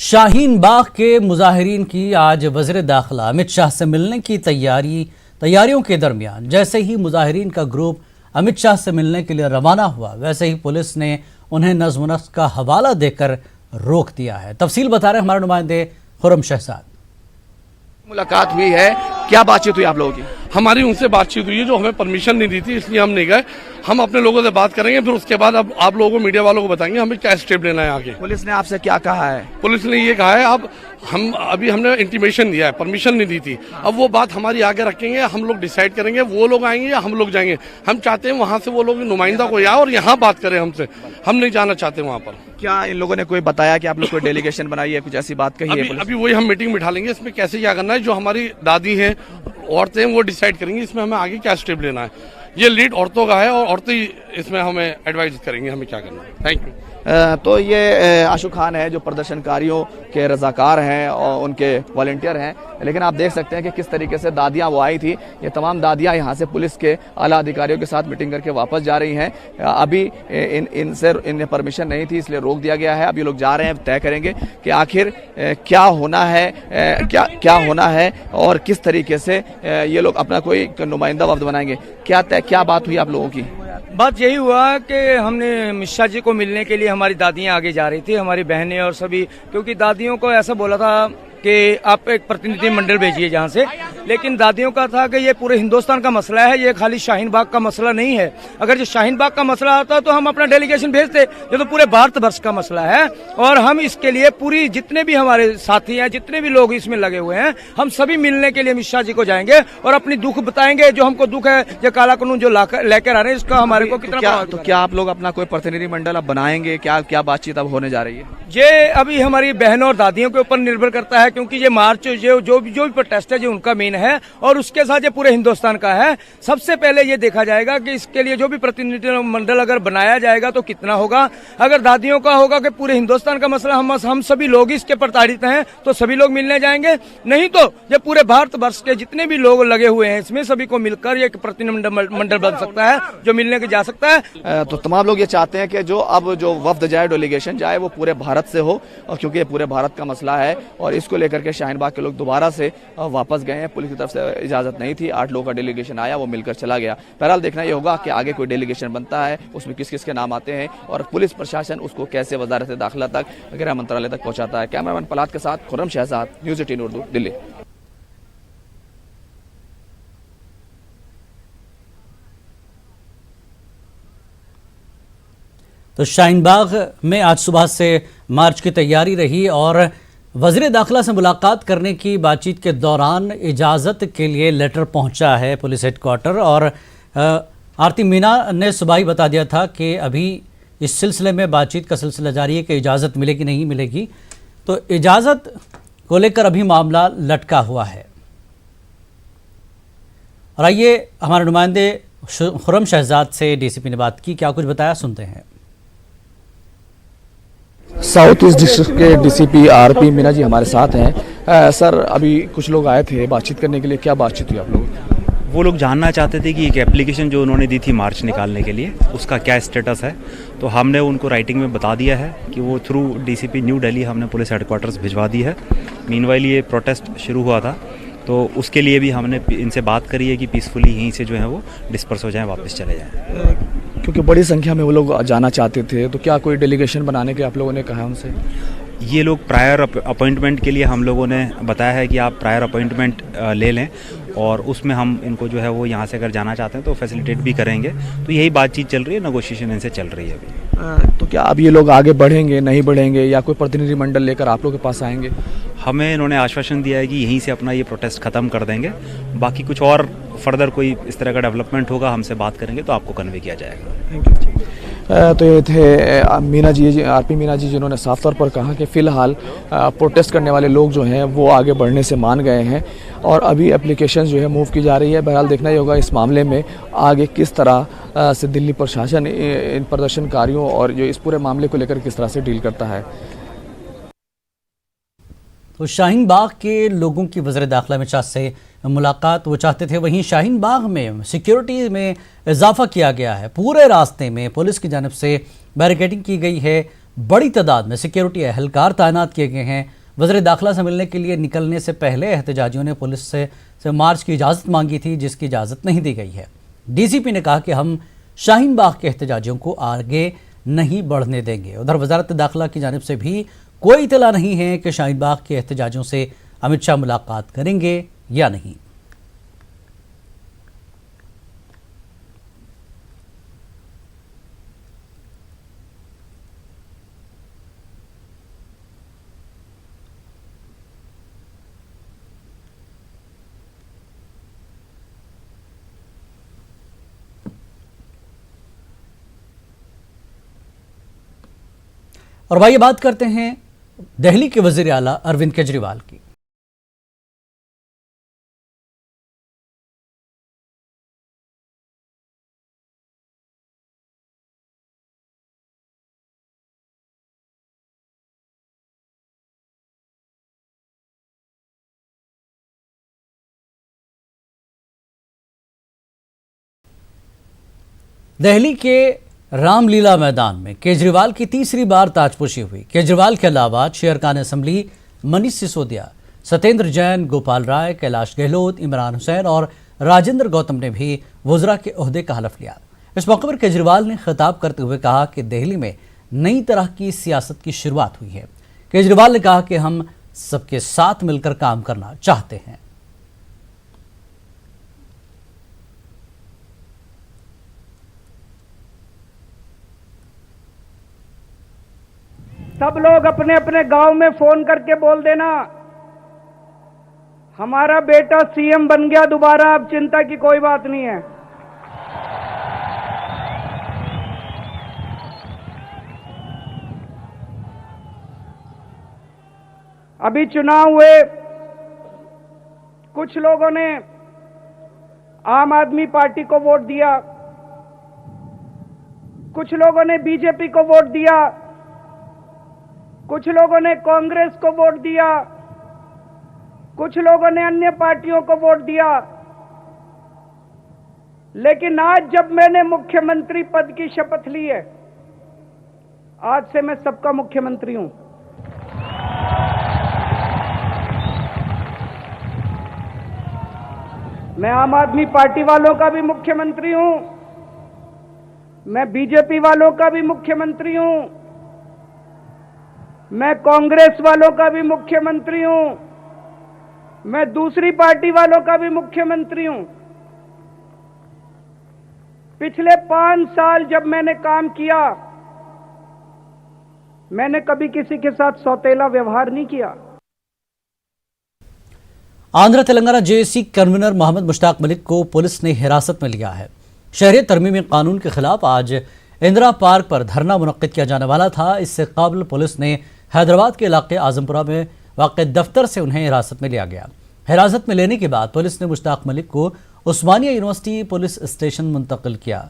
शाहीन बाग के मुजाहिरीन की आज वज़ीर दाखिला अमित शाह से मिलने की तैयारियों के दरमियान जैसे ही मुजाहिरीन का ग्रुप अमित शाह से मिलने के लिए रवाना हुआ, वैसे ही पुलिस ने उन्हें नज़्म नस्क़ का हवाला देकर रोक दिया है। तफसील बता रहे हमारे नुमाइंदे खुर्रम शहजाद। मुलाकात हुई है, क्या बातचीत हुई आप लोगों की? हमारी उनसे बातचीत हुई है, जो हमें परमिशन नहीं दी थी इसलिए हम नहीं गए। हम अपने लोगों से बात करेंगे, फिर उसके बाद अब आप लोगों को, मीडिया वालों को बताएंगे हमें क्या स्टेप लेना है आगे। पुलिस ने आपसे क्या कहा है? पुलिस ने ये कहा है, अब हमने इंटीमेशन दिया है, परमिशन नहीं दी थी। अब वो बात हमारी आगे रखेंगे, हम लोग डिसाइड करेंगे वो लोग आएंगे या हम लोग जाएंगे। हम चाहते हैं वहाँ से वो लोग नुमाइंदा को आए और यहाँ बात करें हमसे, हम नहीं जाना चाहते वहाँ पर। क्या इन लोगों ने कोई बताया कि आप लोग कोई डेलीगेशन बनाई है, कुछ ऐसी बात कही है? अभी वही हम मीटिंग बिठा लेंगे, इसमें कैसे क्या करना है। जो हमारी दादी हैं, औरतें वो डिसाइड करेंगी इसमें हमें आगे क्या स्टेप लेना है। ये लीड औरतों का है और औरतें इसमें हमें एडवाइस करेंगे हमें क्या करना है। Thank you. तो ये आशु खान है जो प्रदर्शनकारियों के रजाकार हैं और उनके वॉलंटियर हैं, लेकिन आप देख सकते हैं कि किस तरीके से दादियां वो आई थी। ये तमाम दादियां यहां से पुलिस के आला अधिकारियों के साथ मीटिंग करके वापस जा रही हैं। अभी इन्हें परमिशन नहीं थी इसलिए रोक दिया गया है। अब ये लोग जा रहे हैं, तय करेंगे कि आखिर क्या होना है, क्या होना है और किस तरीके से ये लोग अपना कोई नुमाइंदा वफ्द बनाएंगे। क्या बात हुई आप लोगों की? बात यही हुआ कि हमने मिश्रा जी को मिलने के लिए हमारी दादियां आगे जा रही थी, हमारी बहनें और सभी, क्योंकि दादियों को ऐसा बोला था कि आप एक प्रतिनिधि मंडल भेजिए जहाँ से, लेकिन दादियों का था कि ये पूरे हिंदुस्तान का मसला है, ये खाली शाहीन बाग का मसला नहीं है। अगर जो शाहीन बाग का मसला आता तो हम अपना डेलीगेशन भेजते, ये तो पूरे भारत वर्ष का मसला है। और हम इसके लिए पूरी जितने भी हमारे साथी हैं, जितने भी लोग इसमें लगे हुए हैं, हम सभी मिलने के लिए मिश्रा जी को जाएंगे और अपनी दुख बताएंगे। जो हमको दुख है, जो काला कानून जो लेकर आ रहे हैं, इसका हमारे को कितना तो क्या आप लोग अपना कोई प्रतिनिधि मंडल अब बनाएंगे? क्या बातचीत अब होने जा रही है? ये अभी हमारी बहनों और दादियों के ऊपर निर्भर करता है, क्योंकि ये मार्च जो भी प्रोटेस्ट है जो उनका मेन है और उसके साथ ये पूरे हिंदुस्तान का है। सबसे पहले ये देखा जाएगा कि इसके लिए जो भी प्रतिनिधि मंडल अगर बनाया जाएगा तो कितना होगा। अगर दादियों का होगा कि पूरे हिंदुस्तान का मसला, हम सभी लोग इसके प्रताड़ित हैं, तो सभी लोग मिलने जाएंगे। नहीं तो ये पूरे भारत वर्ष के जितने भी लोग लगे हुए हैं इसमें सभी को मिलकर एक प्रतिनिधि मंडल बन सकता है जो मिलने के जा सकता है। तो तमाम लोग ये चाहते हैं कि जो वफ्द जाए, डेलीगेशन जाए, वो पूरे भारत से हो, और क्योंकि ये पूरे भारत का मसला है और इसको लेकर के शाहीन बाग के लोग दोबारा से वापस गए हैं। पुलिस की तरफ से इजाजत नहीं थी, 8 लोगों का डेलीगेशन आया, वो मिलकर चला गया। बहरहाल देखना ये होगा कि आगे कोई डेलीगेशन बनता है, उसमें किस किस के नाम आते हैं और पुलिस प्रशासन उसको कैसे वजारत दाखिला तक, गृह मंत्रालय तक पहुंचाता है। कैमरामैन पलाद के साथ खुर्रम शहजाद, न्यूज़ 18 उर्दू, दिल्ली। तो शाहीन बाग में आज सुबह से मार्च की तैयारी रही और वज़ीर दाखिला से मुलाकात करने की बातचीत के दौरान इजाज़त के लिए लेटर पहुंचा है पुलिस हेडक्वार्टर। और आरती मीना ने सुबह ही बता दिया था कि अभी इस सिलसिले में बातचीत का सिलसिला जारी है कि इजाज़त मिलेगी नहीं मिलेगी। तो इजाज़त को लेकर अभी मामला लटका हुआ है। और आइए हमारे नुमाइंदे खुर्रम शहजाद से डीसीपी ने बात की, क्या कुछ बताया, सुनते हैं। साउथ ईस्ट डिस्ट्रिक्ट के डीसीपी आरपी मीना जी हमारे साथ हैं। सर, अभी कुछ लोग आए थे बातचीत करने के लिए, क्या बातचीत हुई आप लोग? वो लोग जानना चाहते थे कि एक एप्लीकेशन जो उन्होंने दी थी मार्च निकालने के लिए, उसका क्या स्टेटस है। तो हमने उनको राइटिंग में बता दिया है कि वो थ्रू डीसीपी न्यू दिल्ली हमने पुलिस हेडक्वार्टर्स भिजवा दी है। मीनवाइल ये प्रोटेस्ट शुरू हुआ था, तो उसके लिए भी हमने इनसे बात करी है कि पीसफुली यहीं से जो है वो डिस्पर्स हो जाएं, वापस चले जाएं। क्योंकि बड़ी संख्या में वो लोग जाना चाहते थे, तो क्या कोई डेलीगेशन बनाने के आप लोगों ने कहा उनसे? ये लोग प्रायर अपॉइंटमेंट के लिए हम लोगों ने बताया है कि आप प्रायर अपॉइंटमेंट ले लें और उसमें हम इनको जो है वो यहाँ से अगर जाना चाहते हैं तो फैसिलिटेट भी करेंगे। तो यही बातचीत चल रही है, नेगोशिएशन इनसे चल रही है अभी। तो क्या अब ये लोग आगे बढ़ेंगे, नहीं बढ़ेंगे, या कोई प्रतिनिधि मंडल लेकर आप लोग के पास आएंगे? हमें इन्होंने आश्वासन दिया है कि यहीं से अपना ये प्रोटेस्ट ख़त्म कर देंगे। बाकी कुछ और फर्दर कोई इस तरह का डेवलपमेंट होगा हमसे बात करेंगे तो आपको कन्वे किया जाएगा। Thank you. तो ये थे मीना जी, आरपी मीना जी, जिन्होंने साफ तौर पर कहा कि फ़िलहाल प्रोटेस्ट करने वाले लोग जो हैं वो आगे बढ़ने से मान गए हैं और अभी एप्लीकेशन जो है मूव की जा रही है। बहरहाल देखना ही होगा इस मामले में आगे किस तरह से दिल्ली प्रशासन इन प्रदर्शनकारियों और जो इस पूरे मामले को लेकर किस तरह से डील करता है। तो शाहीन बाग के लोगों की वज़ीर दाखिला अमित शाह से मुलाकात वो चाहते थे, वहीं शाहीन बाग में सिक्योरिटी में इजाफा किया गया है। पूरे रास्ते में पुलिस की जानिब से बैरिकेडिंग की गई है, बड़ी तादाद में सिक्योरिटी एहलकार तैनात किए गए हैं। वज़ीर दाखिला से मिलने के लिए निकलने से पहले एहतजाजियों ने पुलिस से मार्च की इजाज़त मांगी थी, जिसकी इजाज़त नहीं दी गई है। डीसीपी ने कहा कि हम शाहीन बाग के एहतजाजियों को आगे नहीं बढ़ने देंगे। उधर वजारत दाखिला की जानिब से भी कोई इतला नहीं है कि शाहीन बाग के एहतजाजियों से अमित शाह मुलाकात करेंगे या नहीं। और भाई बात करते हैं दिल्ली के वज़ीर आला अरविंद केजरीवाल की। दिल्ली के रामलीला मैदान में केजरीवाल की तीसरी बार ताजपोशी हुई। केजरीवाल के अलावा चेयरकान असेंबली मनीष सिसोदिया, सत्येंद्र जैन, गोपाल राय, कैलाश गहलोत, इमरान हुसैन और राजेंद्र गौतम ने भी वज़रा के ओहदे का हलफ लिया। इस मौके पर केजरीवाल ने खिताब करते हुए कहा कि दिल्ली में नई तरह की सियासत की शुरुआत हुई है। केजरीवाल ने कहा कि हम सबके साथ मिलकर काम करना चाहते हैं। सब लोग अपने अपने गांव में फोन करके बोल देना, हमारा बेटा सीएम बन गया दोबारा, अब चिंता की कोई बात नहीं है। अभी चुनाव हुए, कुछ लोगों ने आम आदमी पार्टी को वोट दिया, कुछ लोगों ने बीजेपी को वोट दिया, कुछ लोगों ने कांग्रेस को वोट दिया, कुछ लोगों ने अन्य पार्टियों को वोट दिया। लेकिन आज जब मैंने मुख्यमंत्री पद की शपथ ली है, आज से मैं सबका मुख्यमंत्री हूं। मैं आम आदमी पार्टी वालों का भी मुख्यमंत्री हूं, मैं बीजेपी वालों का भी मुख्यमंत्री हूं, मैं कांग्रेस वालों का भी मुख्यमंत्री हूं, मैं दूसरी पार्टी वालों का भी मुख्यमंत्री हूं। पिछले 5 साल जब मैंने काम किया, मैंने कभी किसी के साथ सौतेला व्यवहार नहीं किया। आंध्र तेलंगाना जेएसी कन्वीनर मोहम्मद मुश्ताक मलिक को पुलिस ने हिरासत में लिया है। शहरियत तरमीमी कानून के खिलाफ आज इंदिरा पार्क पर धरना मुनक्किद किया जाने वाला था। इससे कबल पुलिस ने हैदराबाद के इलाके आजमपुरा में वाक़े दफ्तर से उन्हें हिरासत में लिया गया। हिरासत में लेने के बाद पुलिस ने मुश्ताक मलिक को उस्मानिया यूनिवर्सिटी पुलिस स्टेशन मुंतकिल किया।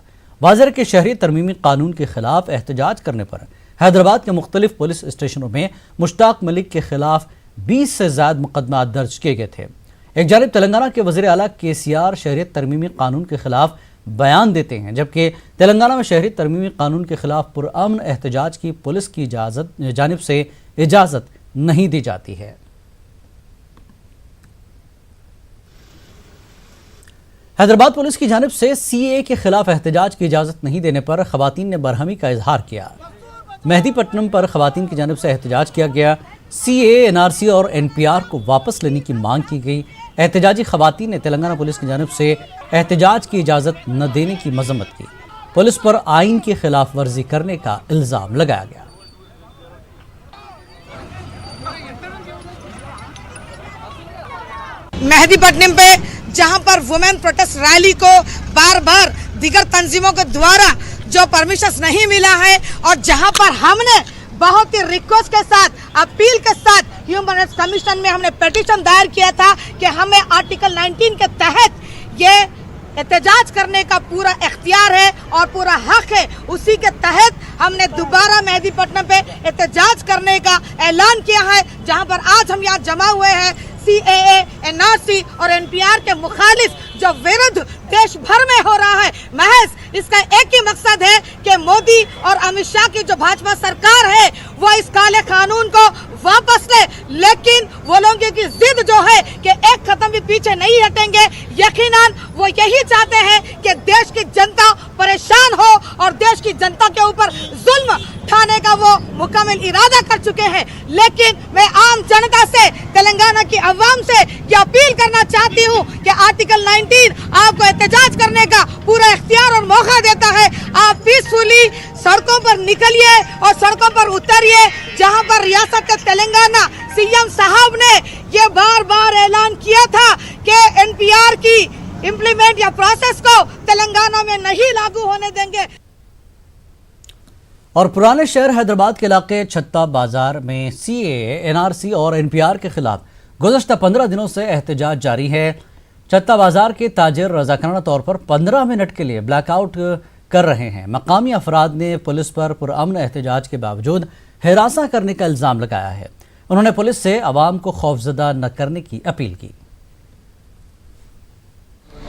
वाज़ेह के शहरी तरमीमी कानून के खिलाफ एहतजाज करने पर हैदराबाद के मुख्तलिफ पुलिस स्टेशनों में मुश्ताक मलिक के खिलाफ 20 से ज़्यादा मुकदमा दर्ज किए गए थे। एक जानिब तेलंगाना के वज़ीर आला केसीआर शहरियत तरमीमी कानून के खिलाफ बयान देते हैं, जबकि तेलंगाना में शहरी तरमीमी कानून के खिलाफ पुरअमन एहतजाज की पुलिस की जानिब से इजाज़त नहीं दी जाती है। हैदराबाद पुलिस की जानिब से सीएए के खिलाफ एहतजाज की इजाज़त नहीं देने पर खवातीन ने बरहमी का इजहार किया। मेहदीपट्टनम पर खवातीन की जानिब से एहतजाज किया गया। सीएए, एनआरसी और एनपीआर को वापस लेने की मांग की गई। एहतजाजी खवातीन ने तेलंगाना पुलिस की जानिब से एहतजाज की इजाज़त न देने की मजम्मत की। पुलिस पर आइन की खिलाफ वर्जी करने का इल्ज़ाम लगाया गया। मेहदीपट्टनम पे जहां पर वुमेन प्रोटेस्ट रैली को बार बार दीगर तंजीमों के द्वारा जो परमिशन नहीं मिला है, और जहां पर हमने बहुत ही रिक्वेस्ट के साथ, अपील के साथ ह्यूमन राइट्स कमीशन में हमने पिटीशन दायर किया था कि हमें आर्टिकल 19 के तहत ये एहतजाज करने का पूरा इख्तियार है और पूरा हक है। उसी के तहत हमने दोबारा मेहदीपट्टनम पे एहतजाज करने का ऐलान किया है, जहां पर आज हम यहाँ जमा हुए हैं। सीएए, एनआरसी और एनपीआर के मुखालिफ जो विरोध देश भर में हो रहा है, महज इसका एक ही मकसद है कि मोदी और अमित शाह की जो भाजपा सरकार है वो इस काले कानून को वापस ले, लेकिन वो लोगों की जिद जो है कि एक कदम भी पीछे नहीं हटेंगे। यकीनन वो यही चाहते हैं कि देश की जनता परेशान हो और देश की जनता के ऊपर जुल्म ठाने का वो मुकम्मल इरादा कर चुके हैं। लेकिन मैं आम जनता से, तेलंगाना की अवाम से ये अपील करना चाहती हूँ कि आर्टिकल 19 आपको एहतजाज करने का पूरा इख्तियार और मौका देता है। आप पीसफुली सड़कों पर निकलिए और सड़कों पर उतरिए, जहाँ पर रियासत तेलंगाना सीएम साहब ने ये बार बार ऐलान किया था कि एनपीआर की इम्प्लीमेंट या प्रोसेस को तेलंगाना में नहीं लागू होने देंगे। और पुराने शहर हैदराबाद के इलाके छत्ता बाजार में सीएए, एनआरसी और एनपीआर के खिलाफ गुज़श्ता 15 दिनों से एहतजाज जारी है। छत्ता बाजार के ताजिर रज़ाकाराना तौर पर 15 मिनट के लिए ब्लैकआउट कर रहे हैं। मकामी अफराद ने पुलिस पर पुरअमन एहतजाज के बावजूद हिरासा करने का इल्ज़ाम लगाया है। उन्होंने पुलिस से आवाम को खौफजदा न करने की अपील की।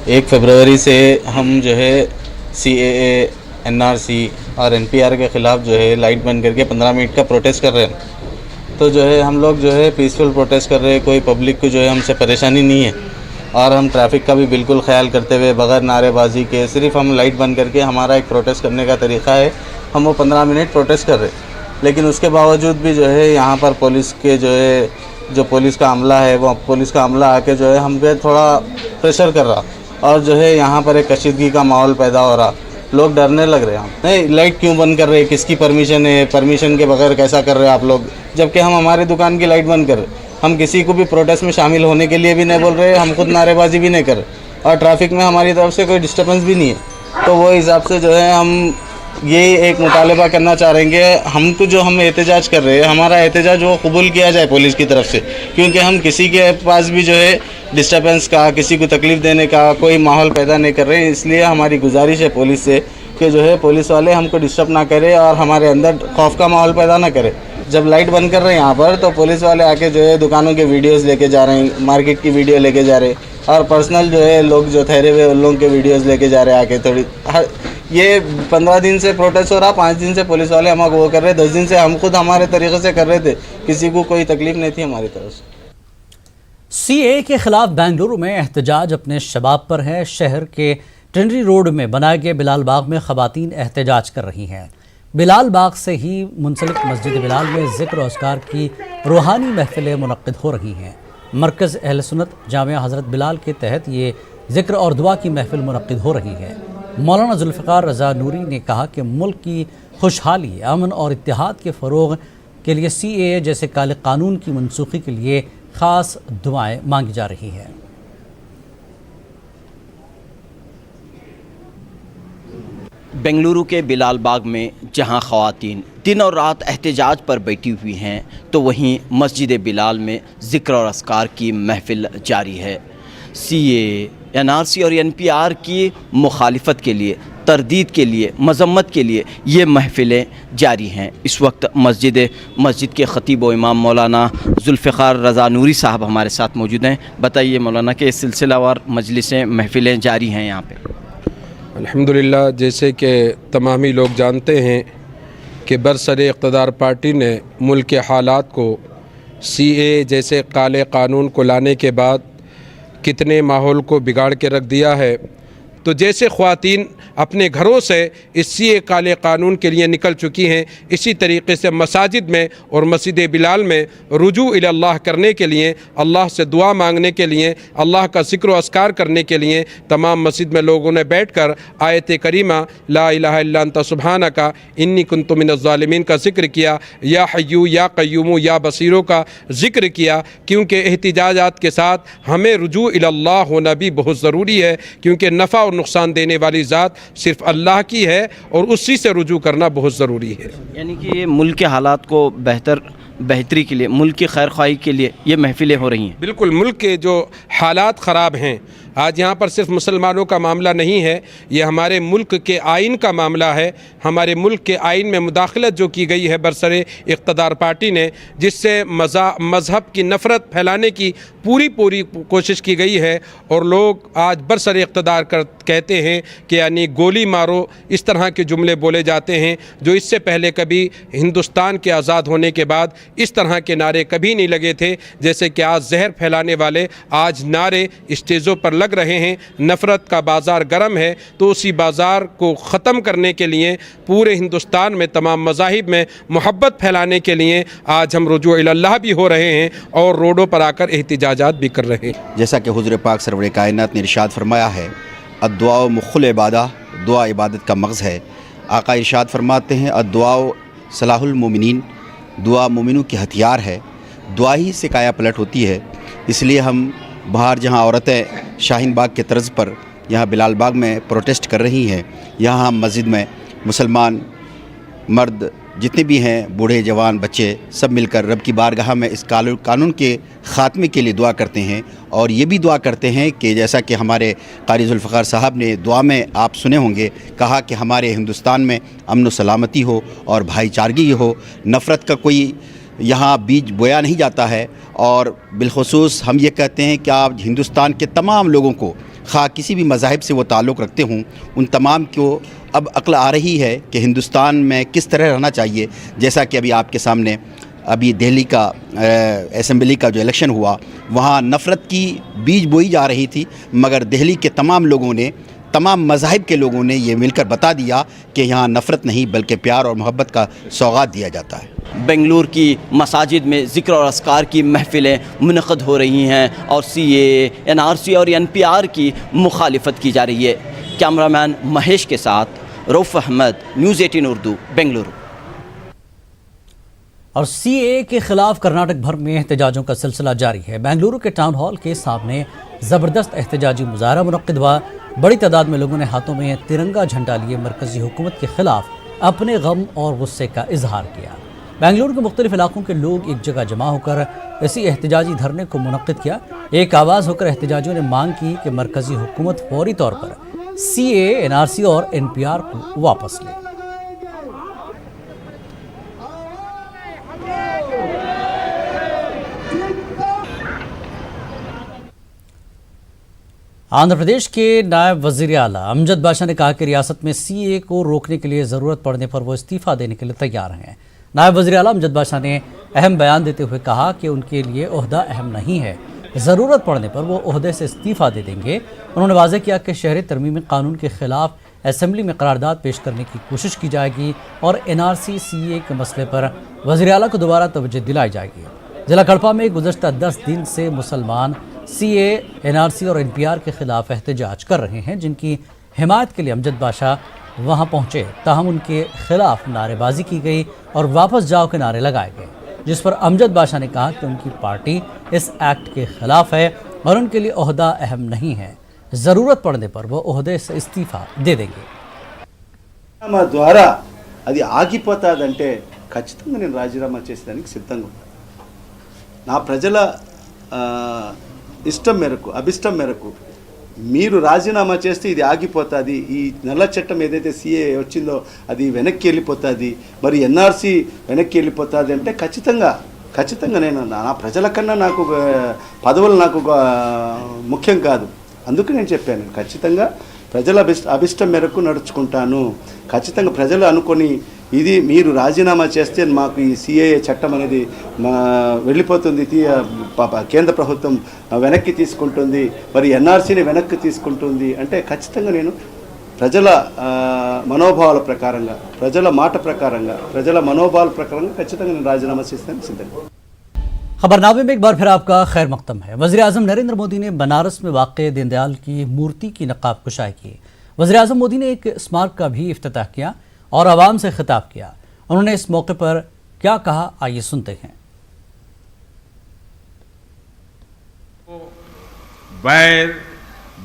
1 फरवरी से हम जो है सीएए, एनआरसी और एनपीआर के ख़िलाफ़ जो है लाइट बंद करके 15 मिनट का प्रोटेस्ट कर रहे हैं। तो जो है हम लोग जो है पीसफुल प्रोटेस्ट कर रहे हैं, कोई पब्लिक को जो है हमसे परेशानी नहीं है और हम ट्रैफिक का भी बिल्कुल ख्याल करते हुए बगैर नारेबाजी के सिर्फ हम लाइट बंद करके, हमारा एक प्रोटेस्ट करने का तरीक़ा है, हम वो 15 मिनट प्रोटेस्ट कर रहे हैं। लेकिन उसके बावजूद भी जो है यहाँ पर पुलिस के जो पुलिस का अमला है, वो पुलिस का अमला आके जो है हम पे थोड़ा प्रेशर कर रहा और जो है यहाँ पर एक कशीदगी का माहौल पैदा हो रहा। लोग डरने लग रहे हैं। नहीं, लाइट क्यों बंद कर रहे हैं, किसकी परमिशन है, परमिशन के बगैर कैसा कर रहे हैं आप लोग, जबकि हम हमारी दुकान की लाइट बंद कर रहे हैं। हम किसी को भी प्रोटेस्ट में शामिल होने के लिए भी नहीं बोल रहे, हम खुद नारेबाजी भी नहीं कर रहे और ट्रैफिक में हमारी तरफ से कोई डिस्टर्बेंस भी नहीं है। तो वो हिसाब से जो है हम ये एक मुतालबा करना चाह रहे हैं, हमको जो हम एहतजाज कर रहे हैं, हमारा एहतजाज वो कबूल किया जाए पुलिस की तरफ से, क्योंकि हम किसी के पास भी जो है डिस्टर्बेंस का, किसी को तकलीफ़ देने का कोई माहौल पैदा नहीं कर रहे हैं। इसलिए हमारी गुजारिश है पुलिस से कि जो है पुलिस वाले हमको डिस्टर्ब ना करें और हमारे अंदर खौफ का माहौल पैदा ना करें। जब लाइट बंद कर रहे हैं यहाँ पर, तो पुलिस वाले आके जो है दुकानों के वीडियोज़ लेके जा रहे हैं, मार्केट की वीडियो लेके जा रहे हैं और पर्सनल जो है लोग जो ठहरे हुए उन लोगों के वीडियोज़ लेके जा रहे हैं आके। थोड़ी ये 15 दिन से प्रोटेस्ट हो रहा, 5 दिन से पुलिस वाले हमको वो कर रहे, 10 दिन से हम खुद हमारे तरीके से कर रहे थे, किसी को कोई तकलीफ नहीं थी हमारी तरफ से। सीएए के खिलाफ बेंगलुरु में एहतजाज अपने शबाब पर है। शहर के ट्रिनिटी रोड में बनाए गए बिलाल बाग में ख़वातीन एहतजाज कर रही हैं। बिलाल बाग से ही मुंसलिक मस्जिद बिलाल में ज़िक्र और अस्कार की रूहानी महफिलें मुनक़्क़िद हो रही हैं। मरकज़ अहले सुन्नत जामिया हज़रत बिलाल के तहत ये ज़िक्र और दुआ की महफिल मुनक़्क़िद हो रही है। मौलाना जुल्फ़िकार रज़ा नूरी ने कहा कि मुल्क की खुशहाली, अमन और इत्तेहाद के फ़रोग़ के लिए सीएए जैसे काले कानून की मनसूखी के लिए ख़ास दुआएँ मांगी जा रही हैं। बेंगलुरु के बिलाल बाग में जहां ख़वातीन दिन और रात एहतजाज पर बैठी हुई हैं, तो वहीं मस्जिद बिलाल में ज़िक्र और अस्कार की महफिल जारी है। सीएए, एनआरसी और एनपीआर की मुखालिफत के लिए, तरदीद के लिए, मजम्मत के लिए ये महफिलें जारी हैं। इस वक्त मस्जिद के ख़तीब व इमाम मौलाना जुल्फ़िकार रज़ा नूरी साहब हमारे साथ मौजूद हैं। बताइए मौलाना कि सिलसिलावार मजलिसें, महफिलें जारी हैं यहाँ पे। अल्हम्दुलिल्लाह, जैसे कि तमामी लोग जानते हैं कि बरसरे इक़्तिदार पार्टी ने मुल्क के हालात को सीएए जैसे काले कानून को लाने के बाद कितने माहौल को बिगाड़ के रख दिया है। तो जैसे ख़वातीन अपने घरों से इस सीएए काले कानून के लिए निकल चुकी हैं, इसी तरीके से मसाजिद में और मस्जिद बिलाल में रुजू इल्लाह करने के लिए, अल्लाह से दुआ मांगने के लिए, अल्लाह का ज़िक्र व अस्कार करने के लिए तमाम मस्जिद में लोगों ने बैठकर आयत करीमा ला इलाहा इल्ला अंता सुब्हानका इन्नी कुन्तु मिनज़्ज़ालिमीन का ज़िक्र किया, या हय्यू या क़य्यूमु या बसीरो का ज़िक्र किया, क्योंकि एहतिजाजात के साथ हमें रुजू इल्लाह होना भी बहुत ज़रूरी है, क्योंकि नफ़ा और नुकसान देने वाली ज़ात सिर्फ अल्लाह की है और उसी से रुजू करना बहुत ज़रूरी है। यानी कि ये मुल्क के हालात को बेहतरी के लिए, मुल्क की खैर ख्वाही के लिए ये महफिलें हो रही हैं। बिल्कुल, मुल्क के जो हालात ख़राब हैं आज यहाँ पर सिर्फ मुसलमानों का मामला नहीं है, ये हमारे मुल्क के आइन का मामला है। हमारे मुल्क के आइन में मुदाखलत जो की गई है बरसरे इक़्तिदार पार्टी ने, जिससे मज़हब की नफ़रत फैलाने की पूरी कोशिश की गई है। और लोग आज बरसरे इक़्तिदार कहते हैं कि यानी गोली मारो, इस तरह के जुमले बोले जाते हैं, जो इससे पहले कभी हिंदुस्तान के आज़ाद होने के बाद इस तरह के नारे कभी नहीं लगे थे। जैसे कि आज जहर फैलाने वाले आज नारे स्टेजों पर लग रहे हैं। नफ़रत का बाज़ार गर्म है, तो उसी बाज़ार को ख़त्म करने के लिए पूरे हिंदुस्तान में तमाम मज़ाहिब में मोहब्बत फैलाने के लिए आज हम रुजू इल्लाह भी हो रहे हैं और रोडों पर आकर एहतिजाजात भी कर रहे हैं। जैसा कि हुज़ूर पाक सरवर कायनात ने इरशाद फरमाया है, अद्दुआ मुख़्ल इबादा, दुआ इबादत का मग़ज़ है। आका इरशाद फरमाते हैं, अद्दुआ सलाहुल मोमिनीन, दुआ मोमिनों की हथियार है। दुआ ही से काया पलट होती है। इसलिए हम बाहर जहाँ औरतें शाहीन बाग के तर्ज़ पर यहाँ बिलाल बाग में प्रोटेस्ट कर रही हैं, यहाँ हम मस्जिद में मुसलमान मर्द जितने भी हैं, बूढ़े जवान बच्चे, सब मिलकर रब की बारगाह में इस कानून के ख़ात्मे के लिए दुआ करते हैं। और ये भी दुआ करते हैं कि जैसा कि हमारे क़ारी ज़ुल्फ़िकार साहब ने दुआ में आप सुने होंगे, कहा कि हमारे हिंदुस्तान में अमन व सलामती हो और भाईचारगी हो, नफ़रत का कोई यहाँ बीज बोया नहीं जाता है। और बिलख़ुसूस हम ये कहते हैं कि आप हिंदुस्तान के तमाम लोगों को, खा किसी भी मज़ाहिब से वो ताल्लुक़ रखते हों, उन तमाम को अब अक्ल आ रही है कि हिंदुस्तान में किस तरह रहना चाहिए। जैसा कि अभी आपके सामने अभी दिल्ली का असेंबली का जो इलेक्शन हुआ, वहाँ नफ़रत की बीज बोई जा रही थी, मगर दिल्ली के तमाम लोगों ने, तमाम मज़ाहिब के लोगों ने ये मिलकर बता दिया कि यहाँ नफ़रत नहीं बल्कि प्यार और मोहब्बत का सौगात दिया जाता है। बेंगलुरु की मसाजिद में ज़िक्र और अस्कार की महफ़िलें मुनक़द हो रही हैं और CAA, NRC और NPR की मुखालिफत की जा रही है। कैमरामैन महेश के साथ रऊफ़ अहमद, न्यूज़ 18 उर्दू, बेंगलुरु। और CAA के खिलाफ कर्नाटक भर में एहतजाजों का सिलसिला जारी है। बेंगलुरु के टाउन हॉल के सामने ज़बरदस्त एहतजाजी मुज़ाहरा मुनक़्क़िद हुआ। बड़ी तादाद में लोगों ने हाथों में तिरंगा झंडा लिए मरकज़ी हुकूमत के ख़िलाफ़ अपने गम और गुस्से का इजहार किया। बेंगलुरु के मुख्तलिफ इलाकों के लोग एक जगह जमा होकर इसी एहतजाजी धरने को मुनक़्क़िद किया। एक आवाज़ होकर एहतजाजियों ने मांग की कि मरकज़ी हुकूमत फौरी तौर पर CAA, NRC और NPR को वापस ले। आंध्र प्रदेश के नायब वज़ीर आला अमजद बाशा ने कहा कि रियासत में CAA को रोकने के लिए ज़रूरत पड़ने पर वो इस्तीफ़ा देने के लिए तैयार हैं। नायब वज़ीर आला अमजद बाशा ने अहम बयान देते हुए कहा कि उनके लिए ओहदा अहम नहीं है, ज़रूरत पड़ने पर वो ओहदे से इस्तीफ़ा दे देंगे। उन्होंने वाज़ेह किया कि शहरी तरमीमी कानून के ख़िलाफ़ असेंबली में करारदाद पेश करने की कोशिश की जाएगी और NRC CAA के मसले पर वज़ीर आला को दोबारा तवज्जो दिलाई जाएगी। ज़िला कड़पा में गुज़श्ता 10 दिन से मुसलमान CAA, NRC और NPR के ख़िलाफ़ एहतजाज कर रहे हैं, जिनकी हिमायत के लिए अमजद बाशा वहाँ पहुँचे। ताहम उनके ख़िलाफ़ नारेबाजी की गई और वापस जाओ के नारे लगाए गए, जिस पर अमजद बाशा ने कहा कि उनकी पार्टी इस एक्ट के ख़िलाफ़ है और उनके लिए ओहदा अहम नहीं है, ज़रूरत पड़ने पर वो ओहदे से इस्तीफ़ा दे देंगे। ద్వారా అది ఆగిపోతాదంటే ఖచ్చితంగా నేను రాజీనామా చేసేదానికి సిద్ధంగా ఉన్నాను. నా ప్రజల ఇష్టం మేరకు, అభిష్టం మేరకు మీరు రాజీనామా చేస్తే ఇది ఆగిపోతుంది. ఈ నల్ల చట్టం ఏదైతే CAA వచ్చిందో అది వెనక్కి వెళ్ళిపోతుంది, మరి NRC వెనక్కి వెళ్ళిపోతుంది అంటే ఖచ్చితంగా నేను నా ప్రజల కన్నా నాకు పదవులు నాకు ముఖ్యం కాదు. అందుకు నేను చెప్పాను, ఖచ్చితంగా ప్రజల అభిష్టం మేరకు నడుచుకుంటాను. ఖచ్చితంగా ప్రజలు అనుకొని ఇది మీరు రాజీనామా చేస్తే మాకు ఈ CAA చట్టం అనేది వెళ్ళిపోతుంది, కేంద్ర ప్రభుత్వం వెనక్కి తీసుకుంటుంది, మరి NRCని వెనక్కి తీసుకుంటుంది అంటే ఖచ్చితంగా నేను ప్రజల మనోభావాల ప్రకారంగా, ప్రజల మాట ప్రకారంగా, ప్రజల మనోభావాల ప్రకారంగా ఖచ్చితంగా నేను రాజీనామా చేస్తాను సిద్ధంగా। खबरनामे में एक बार फिर आपका खैर मकदम है। वज़ीर आज़म नरेंद्र मोदी ने बनारस में वाक़े दीनदयाल की मूर्ति की नक़ाब कुशाई की। वज़ीर आज़म मोदी ने एक स्मारक का भी इफ्तिताह किया और आवाम से खिताब किया। उन्होंने इस मौके पर क्या कहा, आइए सुनते हैं। वैर,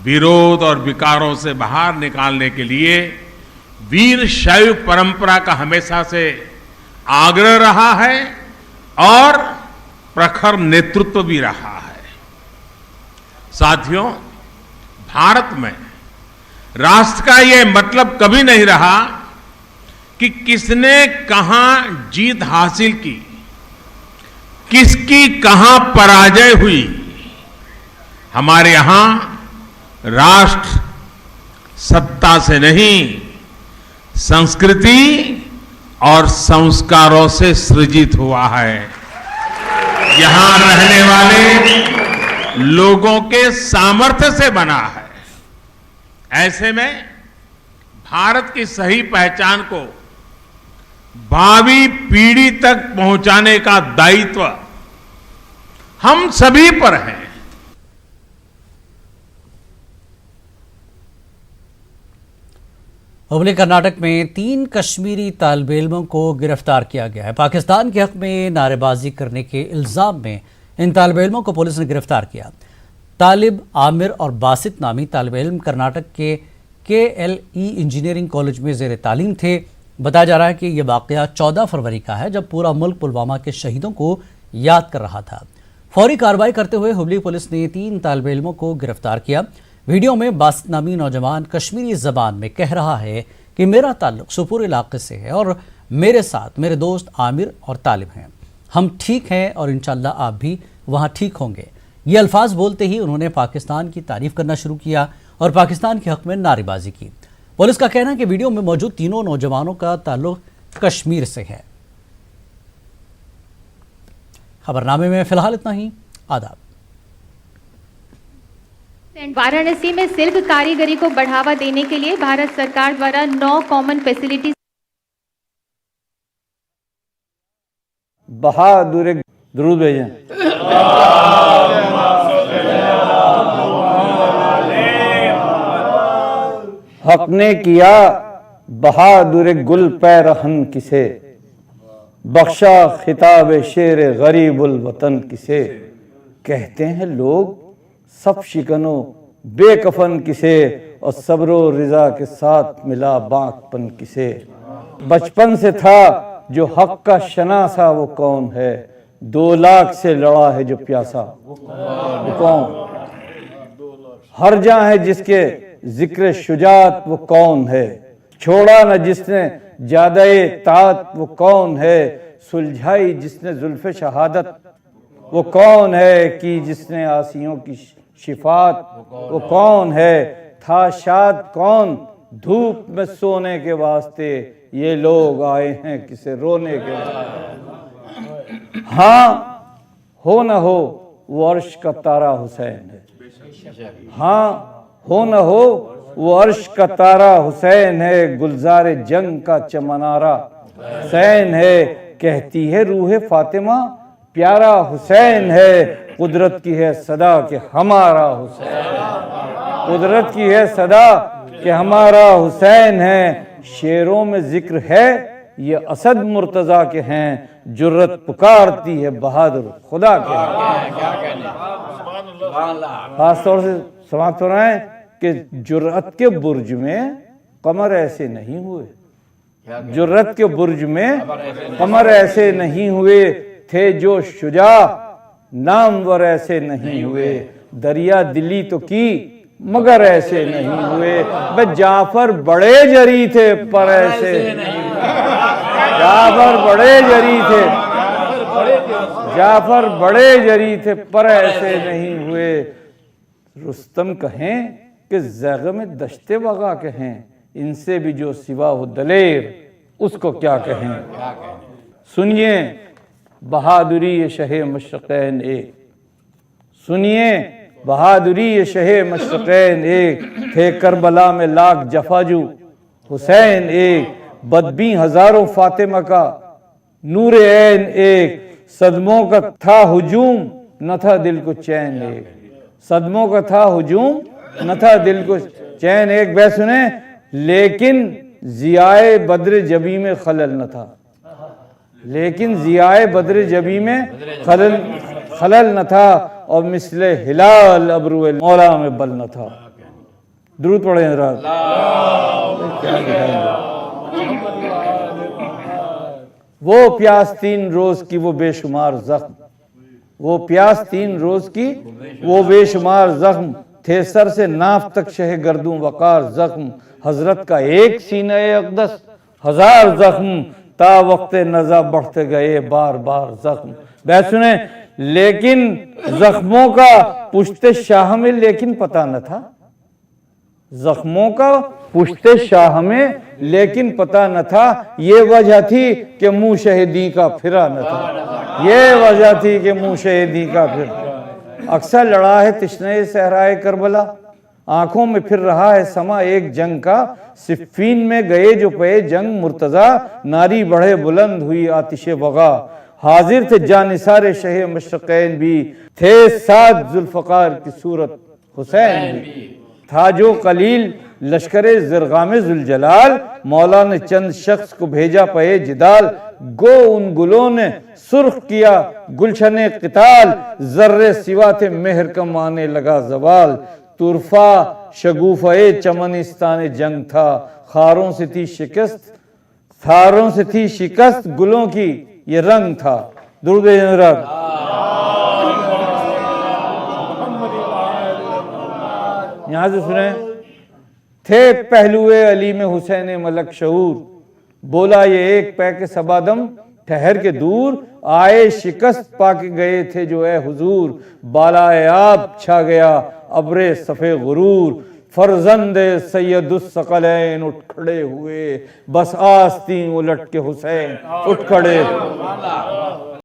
विरोध और विकारों से बाहर निकालने के लिए वीर शैव परंपरा का हमेशा से आग्रह रहा है और प्रखर नेतृत्व भी रहा है। साथियों, भारत में राष्ट्र का ये मतलब कभी नहीं रहा कि किसने कहां जीत हासिल की, किसकी कहां पराजय हुई। हमारे यहां राष्ट्र सत्ता से नहीं, संस्कृति और संस्कारों से सृजित हुआ है। यहां रहने वाले लोगों के सामर्थ्य से बना है। ऐसे में भारत की सही पहचान को भावी पीढ़ी तक पहुंचाने का दायित्व हम सभी पर है। हुबली कर्नाटक में 3 कश्मीरी तालिब इल्मों को गिरफ्तार किया गया है। पाकिस्तान के हक में नारेबाजी करने के इल्जाम में इन तालिब इल्मों को पुलिस ने गिरफ्तार किया। तालिब आमिर और बासित नामी तालिब इल्म कर्नाटक के KLE इंजीनियरिंग कॉलेज में ज़ेर तालीम थे। बताया जा रहा है कि यह वाक़या 14 फरवरी का है, जब पूरा मुल्क पुलवामा के शहीदों को याद कर रहा था। फौरी कार्रवाई करते हुए हुबली पुलिस ने 3 तालिब इल्मों को गिरफ्तार किया। वीडियो में बासित नामी नौजवान कश्मीरी ज़बान में कह रहा है कि मेरा ताल्लुक सुपुर इलाके से है और मेरे साथ मेरे दोस्त आमिर और तालिब हैं। हम ठीक हैं और इंशाअल्लाह आप भी वहाँ ठीक होंगे। ये अल्फाज बोलते ही उन्होंने पाकिस्तान की तारीफ करना शुरू किया और पाकिस्तान के हक में नारेबाजी की। पुलिस का कहना है कि वीडियो में मौजूद तीनों नौजवानों का ताल्लुक कश्मीर से है। खबरनामे में फिलहाल इतना ही। आदाब। वाराणसी में सिल्क कारीगरी को बढ़ावा देने के लिए भारत सरकार द्वारा 9 कॉमन फैसिलिटीज बहादुर दुरूद भेजें। हक ने किया बहादुर गुल पैरहन किसे, बख्शा खिताब शेर गरीबुल वतन किसे। कहते हैं लोग सब शिकनो बेकफन किसे, और सब्रो रिजा के साथ मिला बांकपन किसे। बचपन से था जो हक का शनासा वो कौन है, 2 लाख से लड़ा है जो प्यासा वो कौन। हर जहाँ है जिसके जिक्र शुजात वो कौन है, छोड़ा न जिसने जादे तात वो कौन है। सुलझाई जिसने जुल्फे शहादत वो कौन है, कि जिसने आसियों की शिफात वो कौन है। था शाद कौन धूप में सोने के वास्ते, ये लोग आए हैं किसे रोने के वास्ते। हाँ हो न हो वो अर्श का तारा हुसैन है, हाँ हो न हो वो अर्श का तारा हुसैन है। गुलजार जंग का चमनारा हुसैन है, कहती है रूह फातिमा प्यारा हुसैन है। कुदरत की है सदा कि हमारा हुसैन, कुदरत की है सदा कि हमारा हुसैन है। शेरों में जिक्र है ये असद मुर्तजा के हैं, जुर्रत पुकारती है बहादुर खुदा के। खासतौर से समाप्त हो रहे हैं कि जुर्रत के बुर्ज में कमर ऐसे नहीं हुए, जुर्रत के बुर्ज में कमर ऐसे नहीं हुए थे जो शुजा, नामवर ऐसे नहीं हुए। दरिया दिली तो की मगर ऐसे नहीं हुए। बे जाफर बड़े जरी थे पर ऐसे जाफर बड़े जरी थे, जाफर बड़े जरी थे पर ऐसे नहीं हुए। रुस्तम कहें कि ज़ग़म दश्ते वगा कहें, इनसे भी जो सिवा हो दलेर उसको क्या कहें। सुनिए बहादुरी ये शहे मशरक़ैन एक, सुनिए बहादुरी ये शहे मशरक़ैन एक। थे करबला में लाख जफाजू हुसैन एक, बदबी हजारों फातिमा का नूर ऐन एक। सदमों का था हुजूम न था दिल को चैन एक, सदमों का था हुजूम न था दिल को चैन एक। वह सुने लेकिन जियाए बद्र जबी में खलल न था, लेकिन जियाए बद्र जबी में खलल न था। और मिसले हिलाल अबरू मौला में बल न था। दुरूद पढ़े हज़रात। वो प्यास 3 रोज की वो बेशुमार जख्म, वो प्यास 3 रोज की वो बेशुमार जख्म। थे सर से नाफ तक शह गर्दूं वकार जख्म, हजरत का एक सीना अक़दस हजार जख्म, ता वक्त नज़ा बढ़ते गए बार बार जख्म। बैठ सुने, लेकिन जख्मों का पुश्ते शाह में लेकिन पता न था, जख्मों का पुश्ते शाह में लेकिन पता न था, ये वजह थी कि मुंह शहीदी का फिरा न था, ये वजह थी कि मुंह शहीदी का फिरा। अक्सर लड़ा है तिश्ने सहराए करबला, आंखों में फिर रहा है समा एक जंग का, सिफ़ीन में गए जो पे जंग मुर्तजा, नारी बढ़े बुलंद हुई आतिशे वगा, हाजिर थे जानिसारे शहे मशरक़ैन भी, थे साथ जुल्फ़कार की सूरत हुसैन भी, था जो कलील लश्करे ज़रग़ामे ज़ुलजलाल, मौला ने चंद शख्स को भेजा पे जिदाल, गो उन गुलों ने सुर्ख किया गुलशने क़िताल, ज़र्रे सिवा थे मेहर कम आने लगा ज़वाल, तुरफा शगुफ़े चमनिस्तान जंग था, खारों से थी शिकस्त, थारों से थी शिकस्त, गुलों की ये रंग था। दुरूद रब। यहां से सुने, थे पहलुए अली में हुसैन मलक शऊर, बोला ये एक पै के सबादम ठहर के दूर, आए शिकस्त पाके गए थे जो ए हुजूर, बालाए आप छा गया अब्रे सफ़े गुरूर, फर्जंदे सैयदुस्सक़लैन उठ खड़े हुए, बस आस्तीन उलट के हुसैन उठ खड़े।